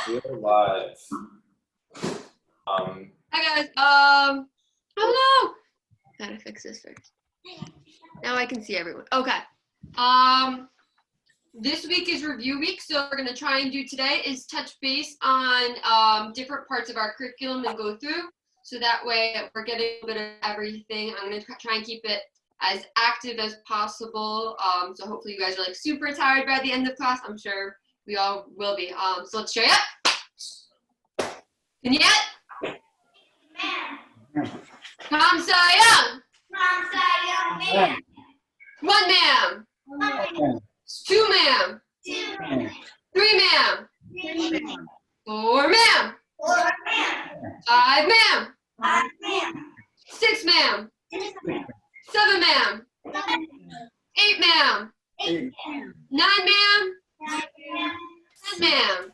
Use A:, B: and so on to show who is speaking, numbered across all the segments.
A: We're live.
B: Hi guys. Oh no! Gotta fix this first. Now I can see everyone. Okay. This week is review week, so we're gonna try and do today is touch base on different parts of our curriculum and go through, so that way we're getting a bit of everything. I'm gonna try and keep it as active as possible. So hopefully you guys are like super tired by the end of class. I'm sure we all will be. So let's show you. Can you get? Tom Sayang.
C: Ma'am.
B: 1 ma'am. 2 ma'am. 3 ma'am. 4 ma'am. 5 ma'am. 6 ma'am. 7 ma'am. 8 ma'am. 9 ma'am. 10 ma'am.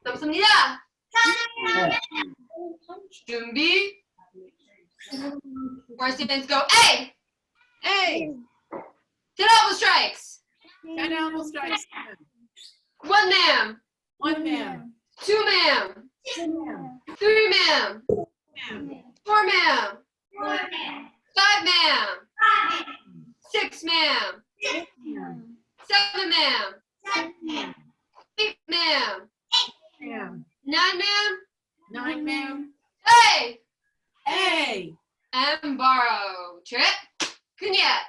B: 감사합니다. 준비. Four students go. A.
C: A.
B: 10 elbow strikes.
C: 10 elbow strikes.
B: 1 ma'am.
C: 1 ma'am.
B: 2 ma'am. 3 ma'am. 4 ma'am. 5 ma'am. 6 ma'am. 7 ma'am. 8 ma'am. 9 ma'am.
C: 9 ma'am.
B: A.
C: A.
B: And borrow. Trip. Kunyat.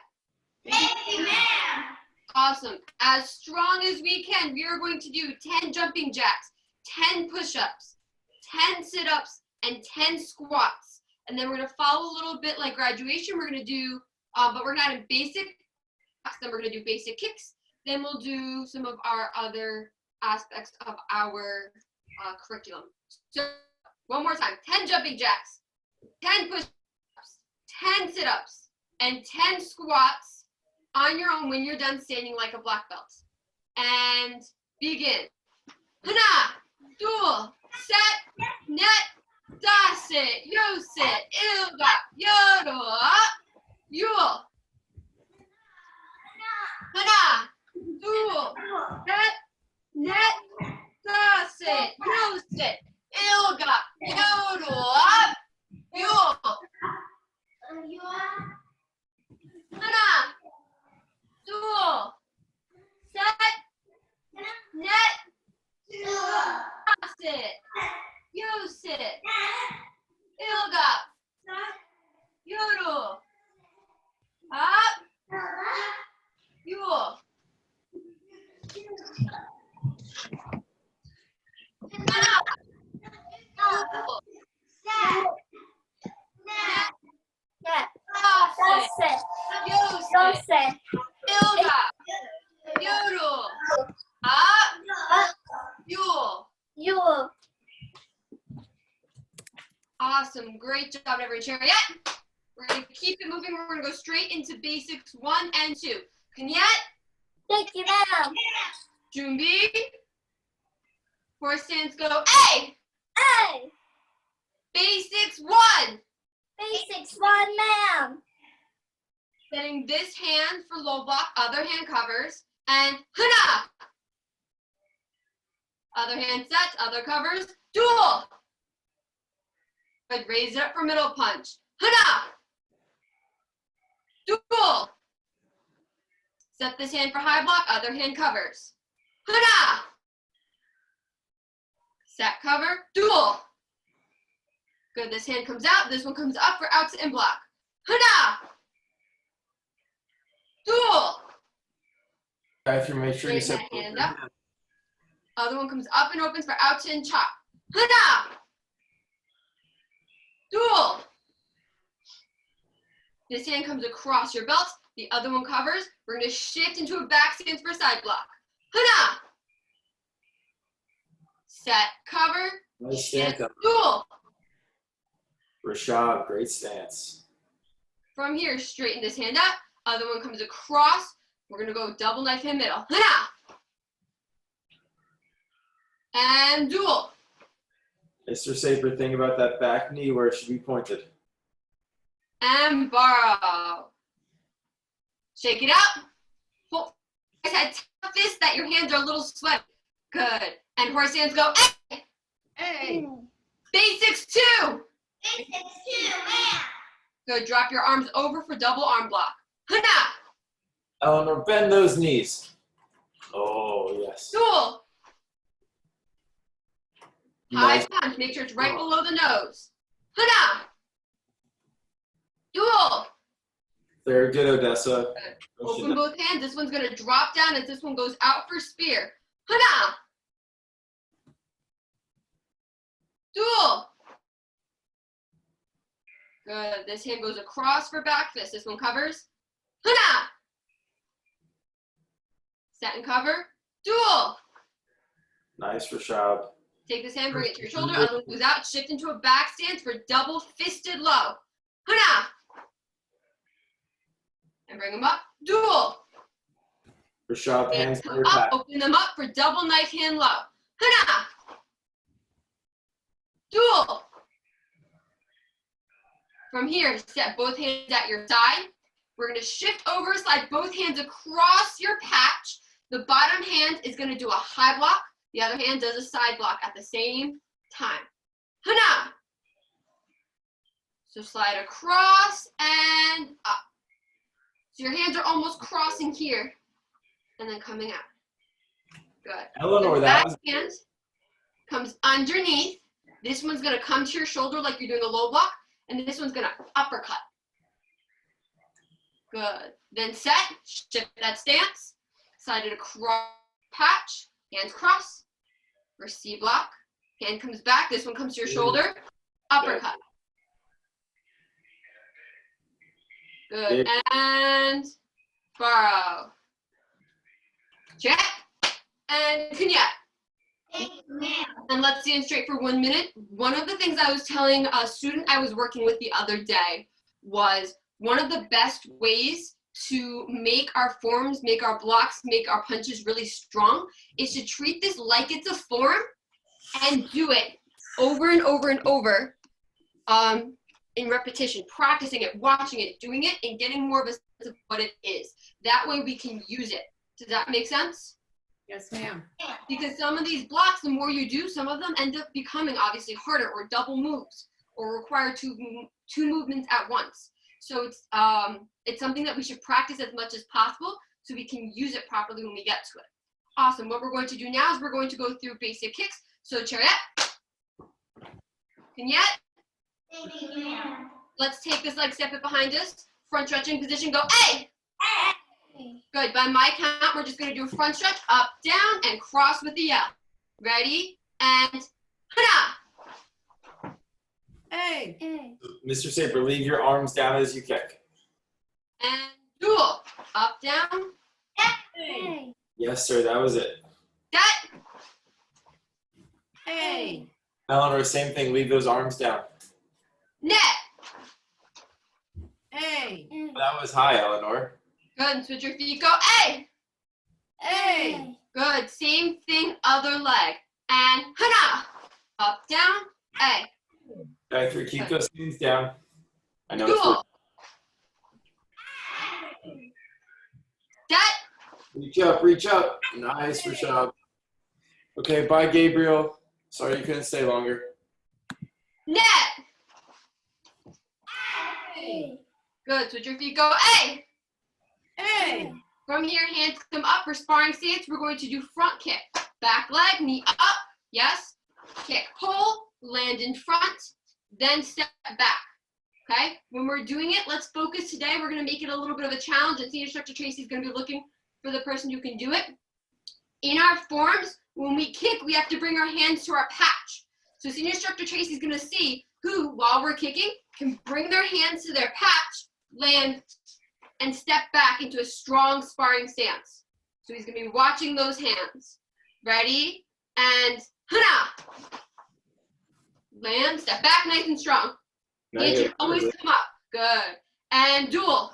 B: Awesome. As strong as we can, we are going to do 10 jumping jacks, 10 push-ups, 10 sit-ups, and 10 squats. And then we're going to follow a little bit like graduation. We're going to do, but we're not in basic. Then we're going to do basic kicks. Then we'll do some of our other aspects of our curriculum. So one more time, 10 jumping jacks, 10 push-ups, 10 sit-ups, and 10 squats on your own when you're done standing like a black belt. And begin. Hana, dual, set, net, dasit, yosit, ilga, yodo, yul. Hana, dual, set, net, dasit, yosit, ilga, yodo, yul. Hana, dual, set, net, dasit, yosit, ilga, yodo, up, yul. Hana, dual, dasit, yosit, ilga, yodo, up, yul. Awesome. Great job, every chair. Yet. We're going to keep it moving. We're going to go straight into basics 1 and 2. Kanyat.
D: Thank you, ma'am.
B: Jumbi. 4 stands go. A.
D: A.
B: Basics 1.
D: Basics 1, ma'am.
B: Setting this hand for low block. Other hand covers. And hana. Other hand sets. Other covers. Dual. Good. Raise it up for middle punch. Hana. Dual. Set this hand for high block. Other hand covers. Hana. Set cover. Dual. Good. This hand comes out. This one comes up for out to in block. Hana. Dual.
A: If you make sure you
B: Raise
A: set
B: that hand up. Other one comes up and opens for out to in chop. Hana. Dual. This hand comes across your belt. The other one covers. We're going to shift into a back stance for side block. Hana. Set, cover.
A: Nice stance up.
B: Dual.
A: Rashad, great stance.
B: From here, straighten this hand up. Other one comes across. We're going to go double knife in middle. Hana. And dual.
A: Mr. Saper, think about that back knee where it should be pointed.
B: And borrow. Shake it out. Hold. Guys, had tough fist that your hands are a little sweaty. Good. And Stand horsey hands, go A.
C: A.
B: Basics 2.
D: Basics 2, ma'am.
B: Good, drop your arms over for double arm block. Hana,
A: Eleanor, bend those knees. Oh, yes.
B: dual.
A: Nice.
B: High punch, make sure it's right below the nose. Hana, dual.
A: Very good, Odessa.
B: Open both hands. This one's gonna drop down as this one goes out for spear. Hana, dual. Good, this hand goes across for back fist. This one covers. Hana, set and cover, dual.
A: Nice, Rashad.
B: Take this hand, bring it to your shoulder, other one goes out, shift into a back stance for double fisted low. Hana. And bring them up, dual.
A: Rashad, hands
B: Come
A: on your
B: up,
A: back.
B: open them up for double knife hand low. Hana. Dual. From here, set both hands at your side. We're gonna shift over, slide both hands across your patch. The bottom hand is gonna do a high block. The other hand does a side block at the same time. Hana. So slide across and up. So your hands are almost crossing here and then coming out. Good.
A: Eleanor,
B: The
A: that
B: back
A: was
B: hand comes underneath. This one's gonna come to your shoulder like you're doing a low block, and this one's gonna uppercut. Good. Then set, shift that stance, slide it across patch, hands cross, for C block. Hand comes back, this one comes to your shoulder, uppercut. Good, and borrow. Check, and cognac.
D: Thank you, ma'am.
B: And let's stand straight for 1 minute. One of the things I was telling a student I was working with the other day was one of the best ways to make our forms, make our blocks, make our punches really strong is to treat this like it's a form and do it over and over and over in repetition, practicing it, watching it, doing it, and getting more of a sense of what it is. That way we can use it. Does that make sense?
C: Yes, ma'am.
B: Because some of these blocks, the more you do, some of them end up becoming obviously harder or double moves or require two movements at once. So it's something that we should practice as much as possible so we can use it properly when we get to it. Awesome. What we're going to do now is we're going to go through basic kicks. So chariot, vignette.
D: Thank you, ma'am.
B: Let's take this leg, step it behind us. Front stretching position, go A.
D: A.
B: Good. By my count, we're just going to do a front stretch, up, down, and cross with the L. Ready? And hana.
C: A.
D: A.
A: Mr. Saber, leave your arms down as you kick.
B: And dual. Up, down.
C: A.
A: Yes, sir, that was it.
B: That.
C: A.
A: Eleanor, same thing, leave those arms down.
B: Net.
C: A.
A: That was high, Eleanor.
B: Good. And switch your feet. Go A.
C: A.
B: Good. Same thing, other leg. And hana. Up, down. A.
A: Gayatri, keep those hands down. I know it's
B: Dual. Set.
A: reach up. Nice, Rashad. Okay, bye, Gabriel. Sorry you couldn't stay longer.
B: Net.
C: A.
B: Good. Switch your feet. Go A.
C: A.
B: From here, hands come up for sparring stance. We're going to do front kick. Back leg, knee up. Yes. Kick, pull, land in front, then step back. Okay? When we're doing it, let's focus today. We're going to make it a little bit of a challenge, and Senior Instructor Tracy is going to be looking for the person who can do it. In our forms, when we kick, we have to bring our hands to our patch. So Senior Instructor Tracy is going to see who, while we're kicking, can bring their hands to their patch, land, and step back into a strong sparring stance. So he's going to be watching those hands. Ready? And hana. Land, step back nice and strong.
A: Now
B: Hands
A: you
B: should always come up. Good. And dual.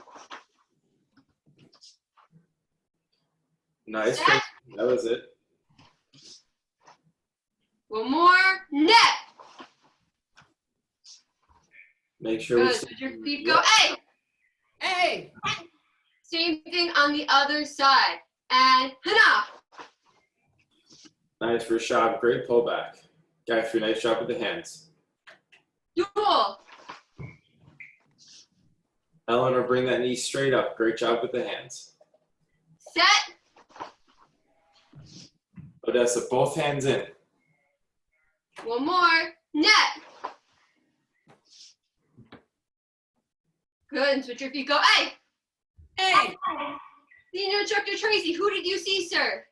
A: Nice.
B: Set.
A: That was it.
B: One more. Net.
A: Make sure we
B: Good.
A: stay.
B: Switch your feet. Go A.
C: A.
B: Same thing on the other side. And hana.
A: Nice, Rashab. Great pullback. Guy 3, nice job with the hands.
B: Duel.
A: Eleanor, bring that knee straight up. Great job with the hands.
B: Set.
A: Odessa, both hands in.
B: One more. Net. Good. And switch your feet. Go. Hey.
C: A.
B: Senior Instructor Tracy, who did you see, sir?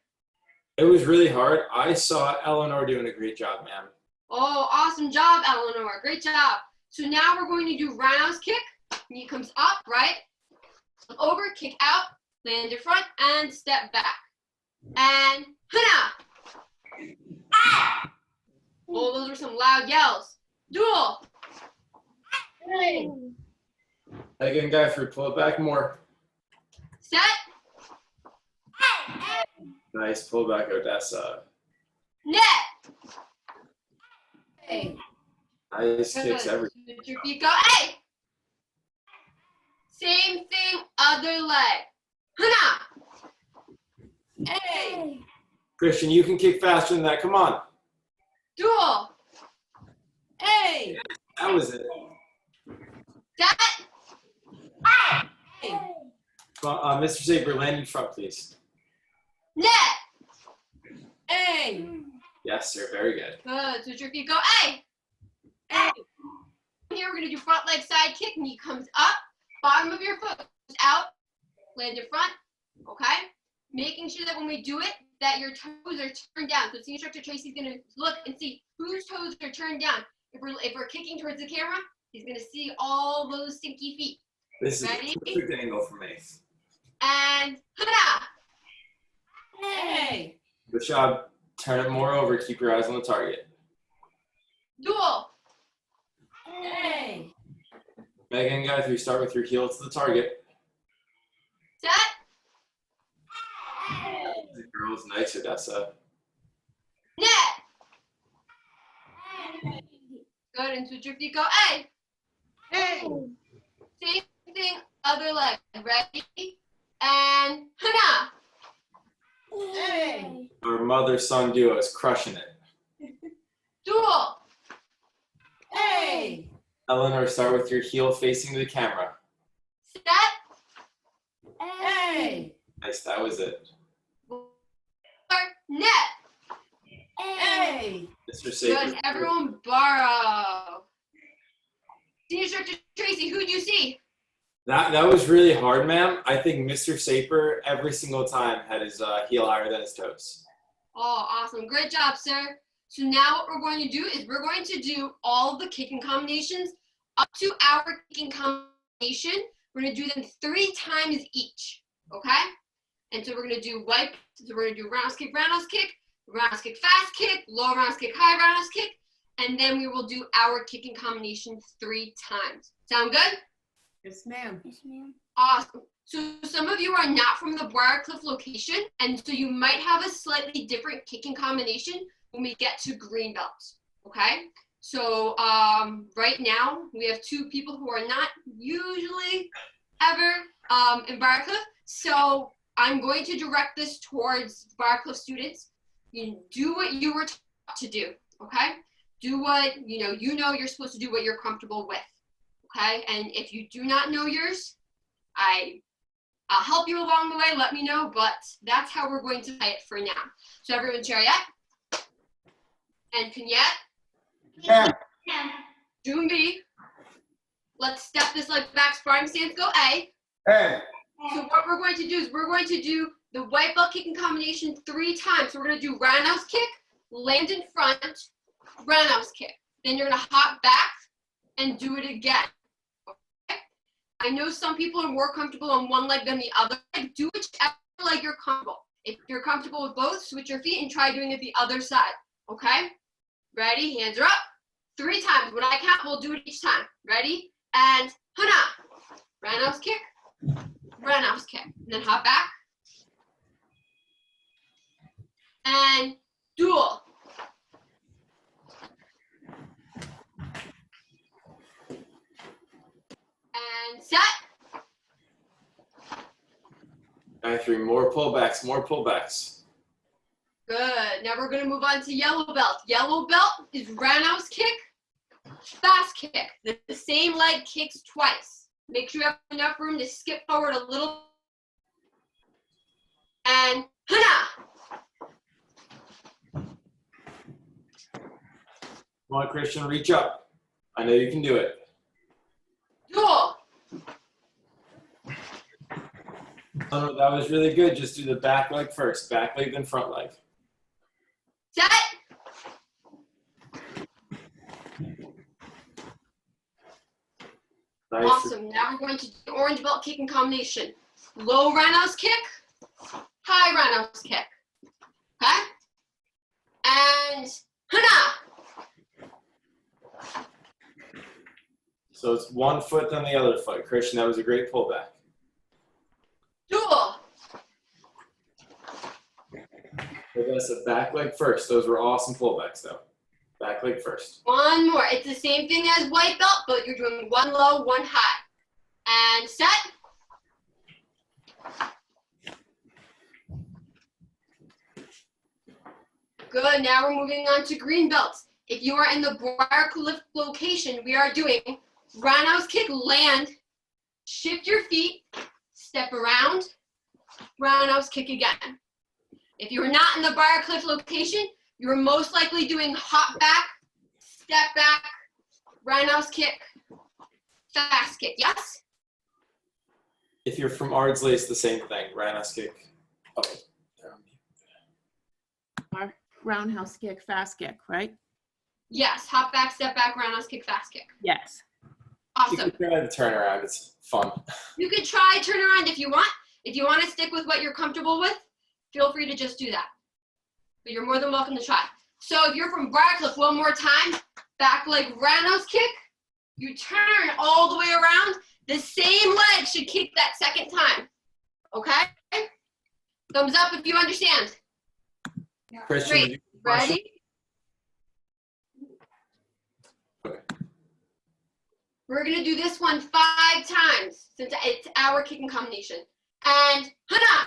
A: It was really hard. I saw Eleanor doing a great job, ma'am.
B: Oh, awesome job, Eleanor. Great job. So now we're going to do roundhouse kick. Knee comes up, right? Over, kick out, land in front, and step back. And hana. Oh, those were some loud yells. Duel.
C: A.
A: Again, guy 3, pull it back more.
B: Set.
A: Nice pullback, Odessa.
B: Net.
C: A.
A: Nice kicks everything.
B: Switch your feet. Go. Hey. Same thing, other leg. Hana.
C: A.
A: Christian, you can kick faster than that. Come on.
B: Duel.
C: A.
A: That was it.
B: Set.
C: A.
A: Mr. Saber, land in front, please.
B: Net.
C: A.
A: Yes, sir. Very good.
B: Good. Switch your feet. Go. Hey.
C: A.
B: Here we're gonna do front leg side kick. Knee comes up. Bottom of your foot goes out. Land in front. Okay. Making sure that when we do it, that your toes are turned down. So Senior Instructor Tracy's gonna look and see whose toes are turned down. If we're kicking towards the camera, he's gonna see all those stinky feet.
A: This is
B: Ready?
A: a perfect angle for me.
B: And hana.
C: A.
A: Good job. Turn it more over. Keep your eyes on the target.
B: Duel.
C: A.
A: Megan, guy 3, start with your heel to the target.
B: Set.
A: Girls, nice, Odessa.
B: Net. Good. And switch your feet. Go. Hey.
C: A.
B: Same thing, other leg. Ready? And hana.
C: A.
A: Our mother-son duo is crushing it.
B: Duel.
C: A.
A: Eleanor, start with your heel facing the camera.
B: Set.
C: A.
A: Nice, that was it.
B: Net.
C: A.
A: Mr. Saber.
B: Good. Everyone borrow. Senior Instructor Tracy, who do you see?
A: That was really hard, ma'am. I think Mr. Saper every single time had his heel higher than his toes.
B: Oh, awesome. Great job, sir. So now what we're going to do is we're going to do all the kicking combinations up to our kicking combination. We're going to do them 3 times each, okay? And so we're going to do wipe. So we're going to do roundhouse kick, fast kick, low roundhouse kick, high roundhouse kick. And then we will do our kicking combinations 3 times. Sound good?
C: Yes, ma'am.
D: Yes, ma'am.
B: Awesome. So some of you are not from the Briarcliff location, and so you might have a slightly different kicking combination when we get to green belts, okay? So right now, we have 2 people who are not usually ever in Briarcliff. So I'm going to direct this towards Briarcliff students. You do what you were taught to do, okay? Do what, you know you're supposed to do what you're comfortable with, okay? And if you do not know yours, I'll help you along the way, let me know, but that's how we're going to play it for now. So everyone, Chariot and Kenyette,
D: Yeah.
B: June-B, let's step this leg back, sparring stance, go A.
E: Hey.
B: So what we're going to do is we're going to do the white belt kicking combination 3 times. So we're going to do roundhouse kick, land in front, roundhouse kick. Then you're going to hop back and do it again. Okay? I know some people are more comfortable on one leg than the other. Do whichever leg you're comfortable. If you're comfortable with both, switch your feet and try doing it the other side. Okay? Ready? Hands are up. 3 times. When I count, we'll do it each time. Ready? And hana. Roundhouse kick. Roundhouse kick. And then hop back. And duel. And set.
A: Guy 3, more pullbacks, more pullbacks.
B: Good. now we're going to move on to yellow belt. Yellow belt is roundhouse kick, fast kick. The same leg kicks twice. Make sure you have enough room to skip forward a little. And hana.
A: Come on, Christian, reach up. I know you can do it.
B: Duel.
A: Oh, that was really good. Just do the back leg first. Back leg, then front leg.
B: Set.
A: Nice.
B: Awesome. Now we're going to do orange belt kicking combination. Low roundhouse kick, high roundhouse kick. Okay? And hana.
A: So it's one foot then the other foot. Christian, that was a great pullback.
B: Duel.
A: So that's a back leg first. Those were awesome pullbacks, though. Back leg first.
B: One more. It's the same thing as white belt, but you're doing one low, one high. And set. Good. Now we're moving on to green belts. If you are in the Briarcliff location, we are doing roundhouse kick, land, shift your feet, step around, roundhouse kick again. If you are not in the Briarcliff location, you are most likely doing hop back, step back, roundhouse kick, fast kick. Yes?
A: If you're from Ardsley, it's the same thing. Roundhouse kick. Oh, there I'm-
C: Roundhouse kick, fast kick, right?
B: Yes. Hop back, step back, roundhouse kick, fast kick.
C: Yes.
A: You
B: Awesome.
A: can try the turnaround. It's fun.
B: You could try turn around if you want. If you want to stick with what you're comfortable with, feel free to just do that. But you're more than welcome to try. So if you're from Briarcliff, one more time, back leg roundhouse kick. You turn all the way around. The same leg should kick that second time. Okay? Thumbs up if you understand.
A: Christian,
B: Great.
A: would you question?
B: Ready?
A: Okay.
B: We're going to do this one 5 times since it's our kicking combination. And hana.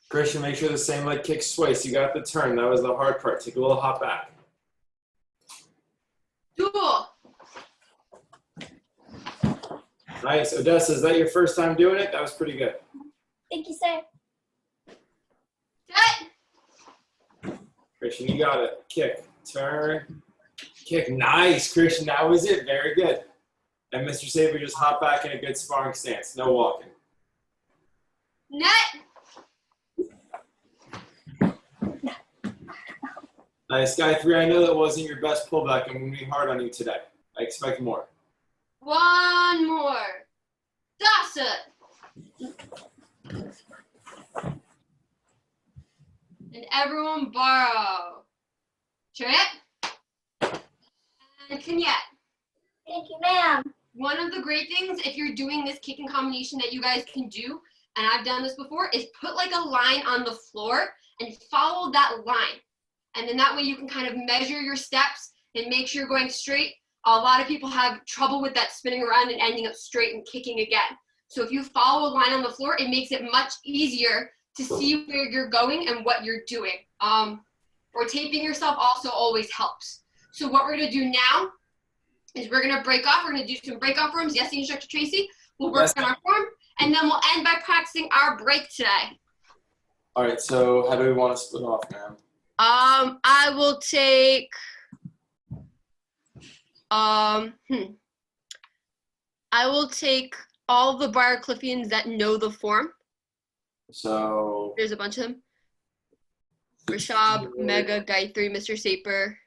A: Christian, make sure the same leg kicks twice. You got the turn. That was the hard part. Take a little hop back.
B: Duel.
A: Nice. Odessa, is that your first time doing it? That was pretty good.
D: Thank you, sir.
B: Set.
A: Christian, you got it. Kick, turn, kick. Nice, Christian. That was it. Very good. And Mr. Saber just hop back in a good sparring stance. No walking.
B: Net.
A: Nice, Guy 3. I know that wasn't your best pullback. I'm going to be hard on you today. I expect more.
B: One more. Dasa. And everyone borrow. Trip. And Kenyette.
D: Thank you, ma'am.
B: One of the great things, if you're doing this kicking combination that you guys can do, and I've done this before, is put like a line on the floor and follow that line. And then that way you can kind of measure your steps and make sure you're going straight. A lot of people have trouble with that spinning around and ending up straight and kicking again. So if you follow a line on the floor, it makes it much easier to see where you're going and what you're doing. Or taping yourself also always helps. So what we're gonna do now is we're gonna break off. We're gonna do some break off forms. Yes, Instructor Tracy. We'll work on our form, and then we'll end by practicing our break today.
A: All right, so how do we want to split off, ma'am?
B: I will take, I will take all the Briarcliffians that know the form.
A: So,
B: There's a bunch of them. Rashab, Mega, Gayatri, Mr. Saper.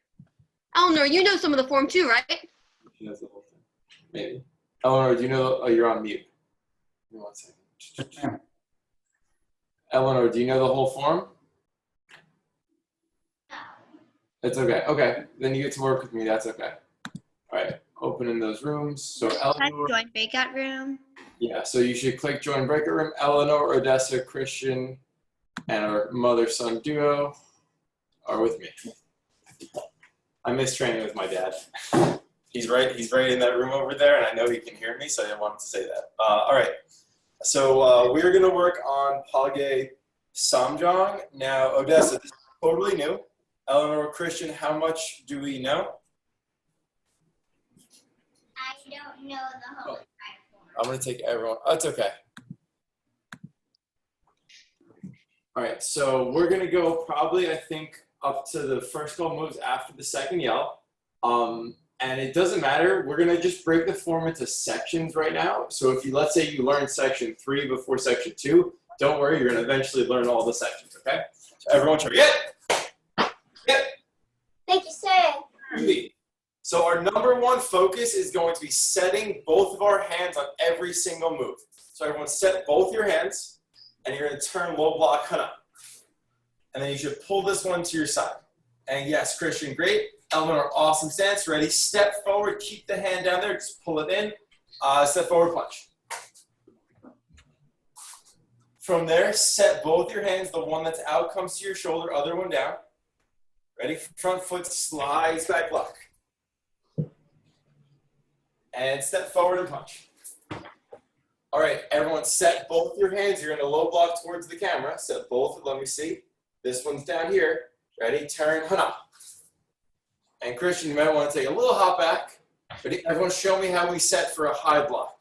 B: Eleanor, you know some of the form too, right?
A: she knows the whole thing. Maybe. Eleanor, do you know, oh, you're on mute. Give me 1 second. Eleanor, do you know the whole form? It's okay. Okay, then you get to work with me. That's okay. All right, opening those rooms. So Eleanor,
D: Join breakout room.
A: yeah. So you should click join breakout room. Eleanor, Odessa, Christian, and our mother-son duo are with me. I miss training with my dad. He's right in that room over there, and I know he can hear me, so I wanted to say that. All right. So we're going to work on Page Samjang. Now, Odessa, this is totally new. Eleanor, Christian, how much do we know?
D: I don't know the whole platform.
A: I'm going to take everyone. Oh, it's okay. All right, so we're going to go probably, I think, up to the first couple moves after the second yell. And it doesn't matter. We're going to just break the form into sections right now. So if you, let's say you learned section 3 before section 2, don't worry, you're going to eventually learn all the sections, okay? So everyone try.
D: Thank you, sir.
A: So our number one focus is going to be setting both of our hands on every single move. So everyone set both your hands, and you're going to turn low block Hana. And then you should pull this one to your side. And yes, Christian, great. Eleanor, awesome stance. Ready? Step forward. Keep the hand down there. Just pull it in. Step forward, punch. From there, set both your hands. The one that's out comes to your shoulder, other one down. Ready? Front foot slides back block. And step forward and punch. All right, everyone set both your hands. You're going to low block towards the camera. Set both. Let me see. This one's down here. Ready? Turn Hana. And Christian, you might want to take a little hop back. Ready? Everyone show me how we set for a high block.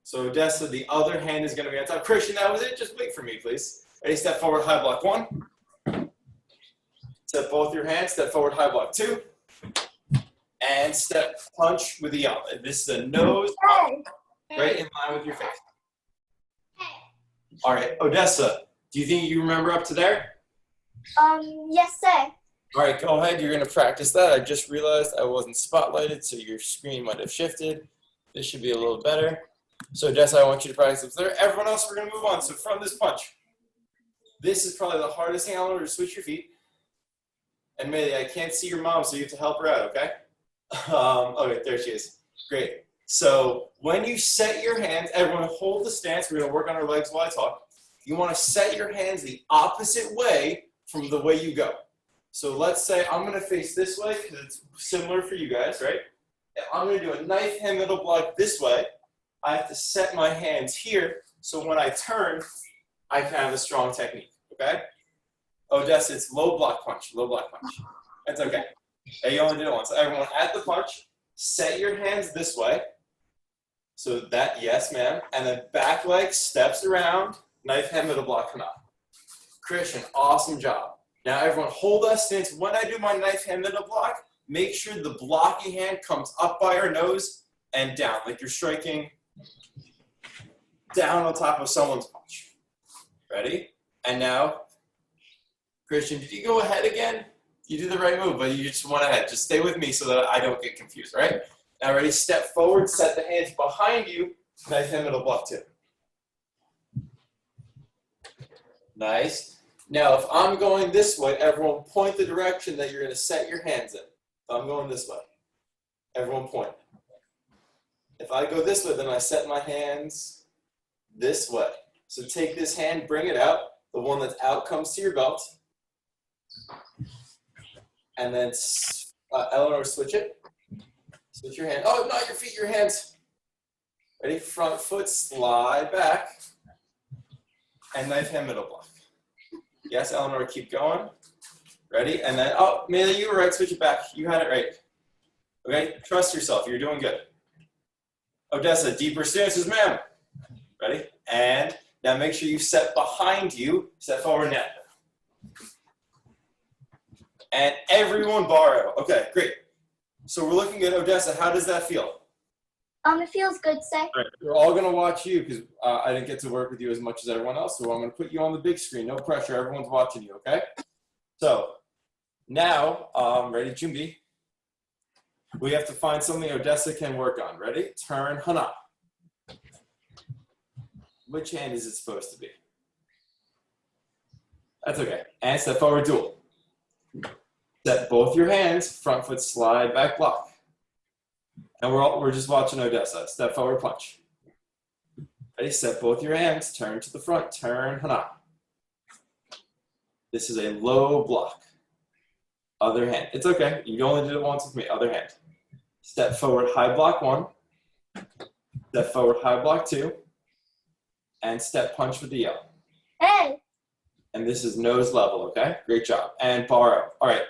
A: So Odessa, the other hand is going to be on top. Christian, that was it. Just wait for me, please. Ready? Step forward, high block 1. Set both your hands. Step forward, high block 2. And step punch with the yell. This is a nose punch, right in line with your face. All right, Odessa, do you think you remember up to there?
D: Yes, sir.
A: All right, go ahead. You're going to practice that. I just realized I wasn't spotlighted, so your screen might have shifted. This should be a little better. So, Odessa, I want you to practice up there. Everyone else, we're going to move on. So, from this punch, this is probably the hardest thing I'll learn to switch your feet. And Mayday, I can't see your mom, so you have to help her out, okay? Okay, there she is. Great. So, when you set your hands, everyone hold the stance. We're going to work on our legs while I talk. You want to set your hands the opposite way from the way you go. So let's say I'm going to face this way because it's similar for you guys, right? I'm going to do a knife hand middle block this way. I have to set my hands here so when I turn, I can have a strong technique, okay? Odessa, it's low block punch, low block punch. That's okay. Hey, you only did it once. Everyone at the punch, set your hands this way. So that, yes, ma'am. And then back leg steps around, knife hand middle block, come out. Christian, awesome job. Now everyone hold that stance. When I do my knife hand middle block, make sure the blocking hand comes up by our nose and down, like you're striking down on top of someone's punch. Ready? And now, Christian, did you go ahead again? You did the right move, but you just went ahead. Just stay with me so that I don't get confused, right? Now ready, step forward, set the hands behind you, knife hand middle block 2. Nice. Now, if I'm going this way, everyone point the direction that you're going to set your hands in. If I'm going this way, everyone point. If I go this way, then I set my hands this way. So take this hand, bring it out. The one that's out comes to your belt. And then, Eleanor, switch it. Switch your hand. Oh, not your feet, your hands. Ready? Front foot, slide back. And knife hand middle block. Yes, Eleanor, keep going. Ready? And then, oh, Maylee, you were right. Switch it back. You had it right. Okay? Trust yourself. You're doing good. Odessa, deeper stances, ma'am. Ready? And now make sure you set behind you. Step forward net. And everyone borrow. Okay, great. So we're looking at Odessa. How does that feel?
D: It feels good, sir.
A: All right, we're all going to watch you because I didn't get to work with you as much as everyone else. So I'm going to put you on the big screen. No pressure. Everyone's watching you, okay? So now, ready, Jumbi? We have to find something Odessa can work on. Ready? Turn Hana. Which hand is it supposed to be? That's okay. And step forward duel. Set both your hands, front foot slide, back block. And we're just watching Odessa. Step forward punch. Ready? Set both your hands, turn to the front, turn Hana. This is a low block. Other hand. It's okay. You only did it once with me. Other hand. Step forward, high block 1. Step forward, high block 2. and step punch with the yellow.
D: Hey.
A: And this is nose level, okay? Great job. And borrow. All right.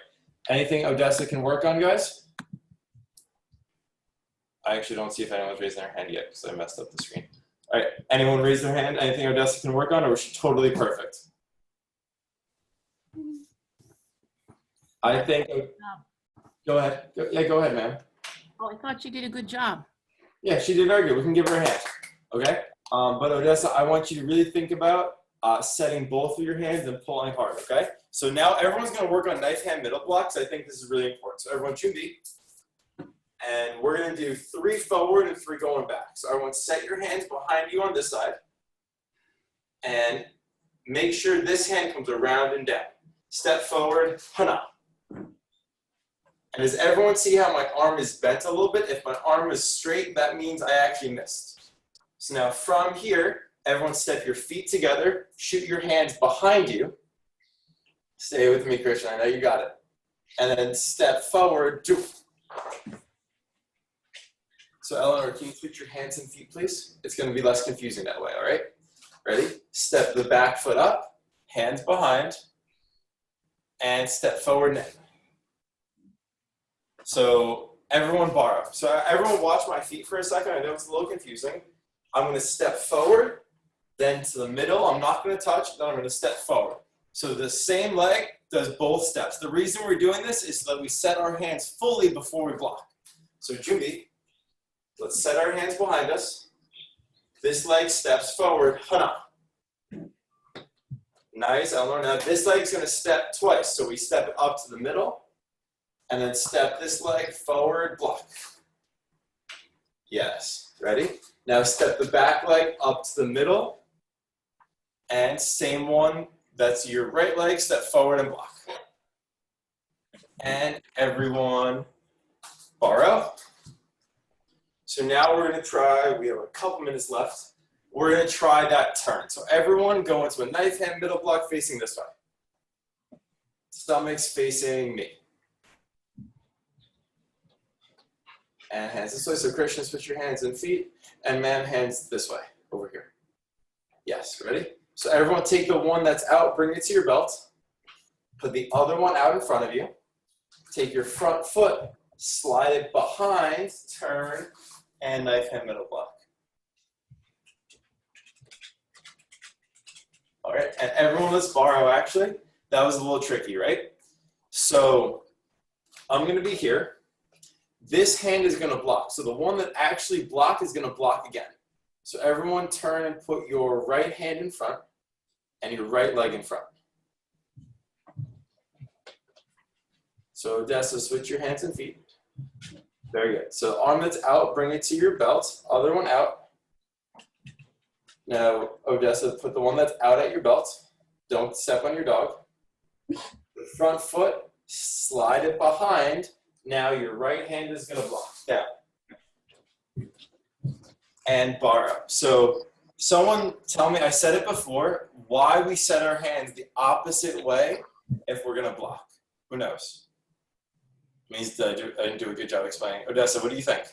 A: Anything Odessa can work on, guys? I actually don't see if anyone's raising their hand yet because I messed up the screen. All right. Anyone raise their hand? Anything Odessa can work on, or is she totally perfect? I think. Go ahead. Go ahead, ma'am.
C: Oh, I thought you did a good job.
A: Yeah, she did very good. We can give her a hand. Okay? But Odessa, I want you to really think about setting both of your hands and pulling hard, okay? So now everyone's going to work on knife hand middle blocks. I think this is really important. So everyone chumbi. And we're going to do 3 forward and 3 going back. So everyone set your hands behind you on this side. And make sure this hand comes around and down. Step forward, hana. And does everyone see how my arm is bent a little bit? If my arm is straight, that means I actually missed. So now from here, everyone step your feet together, shoot your hands behind you. Stay with me, Christian, I know you got it. And then step forward, do. So Eleanor, can you switch your hands and feet, please? It's gonna be less confusing that way, all right? Ready? Step the back foot up, hands behind, and step forward now. So everyone borrow. So everyone watch my feet for a second. I know it's a little confusing. I'm going to step forward, then to the middle. I'm not going to touch, then I'm going to step forward. So the same leg does both steps. The reason we're doing this is so that we set our hands fully before we block. So Jumbi, let's set our hands behind us. This leg steps forward, hana. Nice, Eleanor. Now this leg's going to step twice. So we step it up to the middle. And then step this leg forward, block. Yes, ready? Now step the back leg up to the middle. And same one, that's your right leg, step forward and block. And everyone borrow. So now we're gonna try, we have a couple minutes left. We're gonna try that turn. So everyone go into a knife hand middle block facing this way. Stomach's facing me. And hands this way. So Christian, switch your hands and feet. And ma'am, hands this way, over here. Yes, ready? So everyone take the one that's out, bring it to your belt. Put the other one out in front of you. Take your front foot, slide it behind, turn, and knife hand middle block. All right, and everyone let's borrow actually. That was a little tricky, right? So I'm gonna be here. This hand is going to block. So the one that actually blocked is going to block again. So everyone turn and put your right hand in front and your right leg in front. So Odessa, switch your hands and feet. Very good. So arm that's out, bring it to your belt. Other one out. Now, Odessa, put the one that's out at your belt. Don't step on your dog. The front foot, slide it behind. Now your right hand is going to block down and borrow. So someone tell me, I said it before, why we set our hands the opposite way if we're going to block. Who knows? It means that I didn't do a good job explaining. Odessa, what do you think?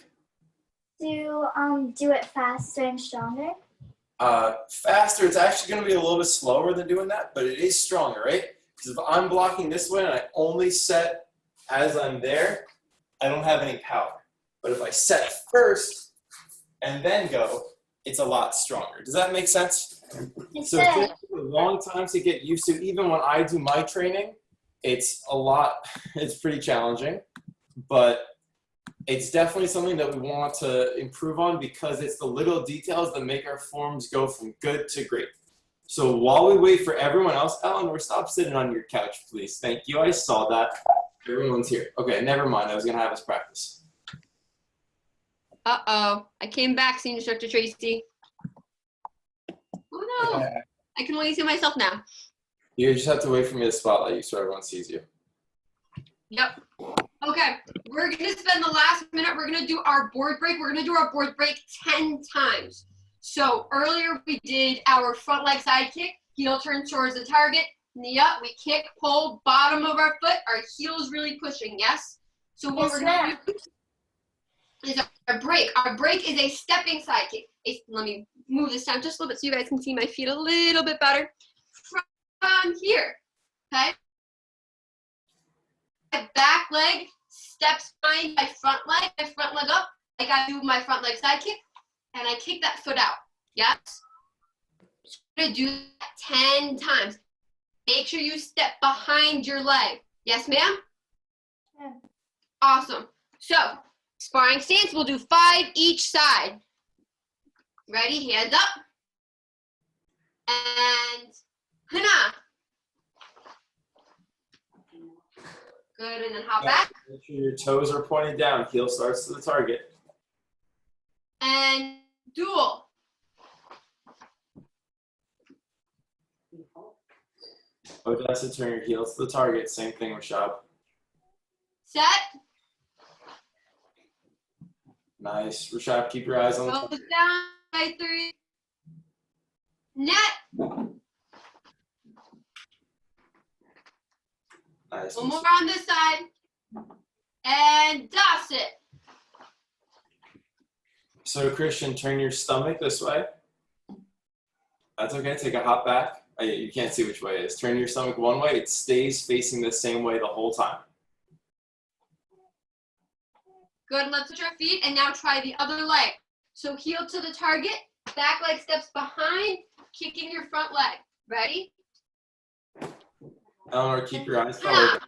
D: Do it faster and stronger.
A: Faster, it's actually going to be a little bit slower than doing that, but it is stronger, right? Because if I'm blocking this way and I only set as I'm there, I don't have any power. But if I set first and then go, it's a lot stronger. Does that make sense?
D: Yes,
A: So it takes a long time to get used to. Even when I do my training, it's pretty challenging, but it's definitely something that we want to improve on because it's the little details that make our forms go from good to great. So while we wait for everyone else, Eleanor, stop sitting on your couch, please. Thank you. I saw that. Everyone's here. Okay, never mind. I was going to have us practice.
B: Uh-oh. I came back, Senior Instructor Tracy. Oh, no. I can only see myself now.
A: You just have to wait for me to spotlight you so everyone sees you.
B: Yep. Okay. We're going to spend the last minute. We're going to do our board break. We're going to do our board break 10 times. So earlier we did our front leg side kick, heel turn towards the target, knee up, we kick, pull, bottom of our foot, our heel is really pushing, yes? So what we're going to do, is our break. Our break is a stepping side kick. Let me move this down just a little bit so you guys can see my feet a little bit better. From here, okay? My back leg steps behind my front leg up, like I do my front leg side kick, and I kick that foot out. Yes? You're gonna do that 10 times. Make sure you step behind your leg. Yes, ma'am?
D: Yeah.
B: Awesome. So, sparring stance, we'll do 5 each side. Ready? Hands up. And hana. Good, and then hop back.
A: Make sure your toes are pointed down. Heel starts to the target.
B: And dual.
A: Odessa, turn your heels to the target. Same thing, Rashab.
B: Set.
A: Nice. Rashab, keep your eyes on the
B: Goes
A: target.
B: down by 3. Net.
A: Nice.
B: One more on this side. And toss it.
A: So, Christian, turn your stomach this way. That's okay. Take a hop back. Oh, yeah, you can't see which way it is. Turn your stomach one way. It stays facing the same way the whole time.
B: Good. Let's switch our feet and now try the other leg. So heel to the target. Back leg steps behind, kicking your front leg. Ready?
A: Eleanor, keep your eyes covered.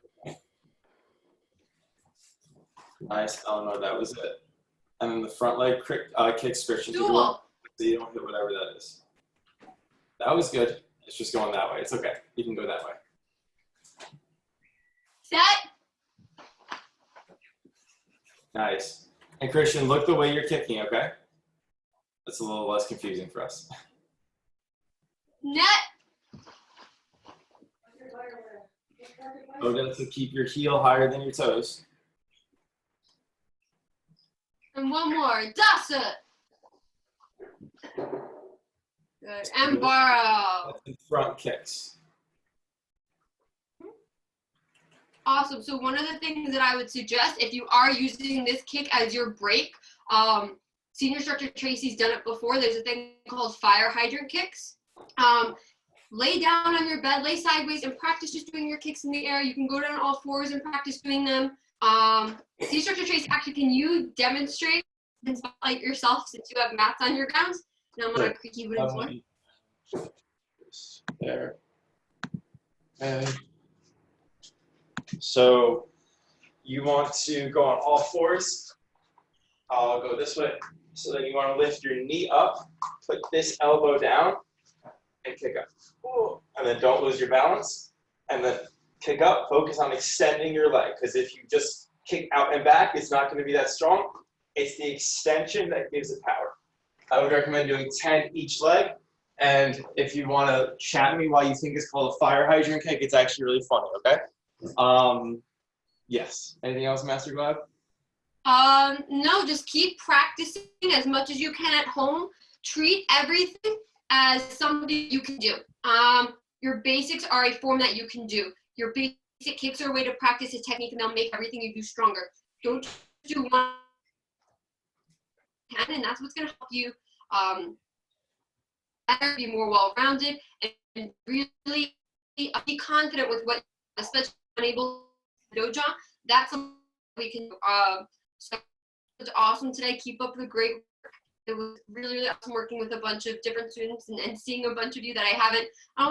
A: Nice, Eleanor. That was it. And then the front leg kicks Christian.
B: Dual.
A: So you don't hit whatever that is. That was good. It's just going that way. It's okay. You can go that way.
B: Set.
A: Nice. And Christian, look the way you're kicking, okay? That's a little less confusing for us.
B: Net.
A: Odessa, keep your heel higher than your toes.
B: And one more. Toss it. Good. And borrow.
A: That's in front kicks.
B: Awesome. So one of the things that I would suggest, if you are using this kick as your break, senior instructor Tracy's done it before. There's a thing called fire hydrant kicks. Lay down on your bed, lay sideways, and practice just doing your kicks in the air. You can go down on all fours and practice doing them. Senior instructor Tracy, actually, can you demonstrate and spotlight yourself since you have mats on your grounds? Now I'm gonna creaky wooden floor.
A: There. Okay. So you want to go on all fours. I'll go this way. So then you want to lift your knee up, put this elbow down, and kick up. Ooh. And then don't lose your balance. And then kick up, focus on extending your leg. Because if you just kick out and back, it's not going to be that strong. It's the extension that gives it power. I would recommend doing 10 each leg. And if you want to chat me while you think it's called a fire hydrant kick, it's actually really funny, okay? Yes. Anything else, Master Glad?
B: No, just keep practicing as much as you can at home. Treat everything as something you can do. Your basics are a form that you can do. Your basic kicks are a way to practice a technique, and they'll make everything you do stronger. Don't do one, and that's what's going to help you better, be more well-rounded, and really be confident with what, especially unable dojo. That's something we can do. So it's awesome today. Keep up the great work. It was really, really awesome working with a bunch of different students and seeing a bunch of you that I don't